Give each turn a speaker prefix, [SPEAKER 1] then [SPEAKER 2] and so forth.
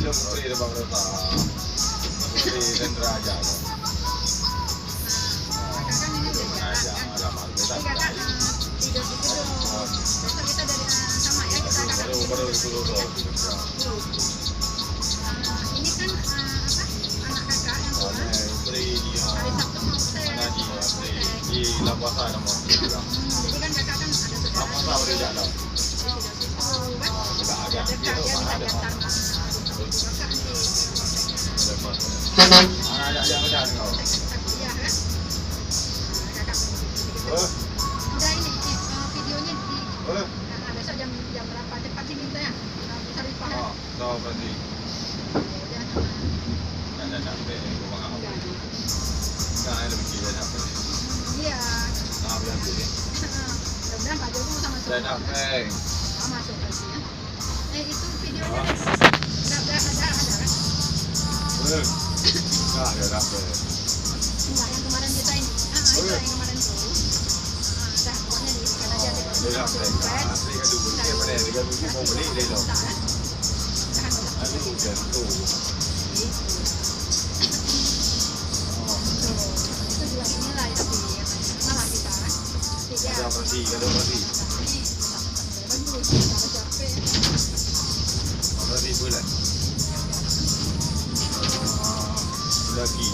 [SPEAKER 1] belum free dah bang Rota. Free dan raja. Belum raja. Alamak kita.
[SPEAKER 2] Kakak tidur di gedung. Besok kita dari sama ya kita kakak
[SPEAKER 1] Baru
[SPEAKER 2] tidur
[SPEAKER 1] baru
[SPEAKER 2] di
[SPEAKER 1] dulu
[SPEAKER 2] gedung.
[SPEAKER 1] dong.
[SPEAKER 2] Ini kan anak kakak yang tua.
[SPEAKER 1] Free dia.
[SPEAKER 2] Hari Sabtu mau tes.
[SPEAKER 1] Mana dia free di Labuasa nama.
[SPEAKER 2] Jadi kan kakak kan ada saudara.
[SPEAKER 1] Labuasa boleh jalan.
[SPEAKER 2] Sudah dekat ya bisa diantar kakak nih.
[SPEAKER 1] Anak yang jalan kau.
[SPEAKER 2] Iya kan? Kakak udah ini videonya di besok jam berapa cepat sih minta ya? Cari paham.
[SPEAKER 1] Tahu berarti.
[SPEAKER 2] Udah.
[SPEAKER 1] Ada sampai aku mengambil. Kan ada begini sampai.
[SPEAKER 2] Iya.
[SPEAKER 1] Nah, biar sini.
[SPEAKER 2] Mudah-mudahan Pak Joko sama
[SPEAKER 1] Dan sampai.
[SPEAKER 2] masuk lagi ya. Itu videonya ada kan?
[SPEAKER 1] Nah, ada sampai.
[SPEAKER 2] Enggak, yang kemarin kita ini. Itu yang kemarin tuh. Dah, pokoknya di scan aja deh.
[SPEAKER 1] Dia sampai. Asli kan dulu dia pada dia dulu mau beli dia loh. Aduh, jantung.
[SPEAKER 2] Itu juga inilah ya tapi malah kita
[SPEAKER 1] Ada berarti, ada berarti. Berarti bulan. Lagi.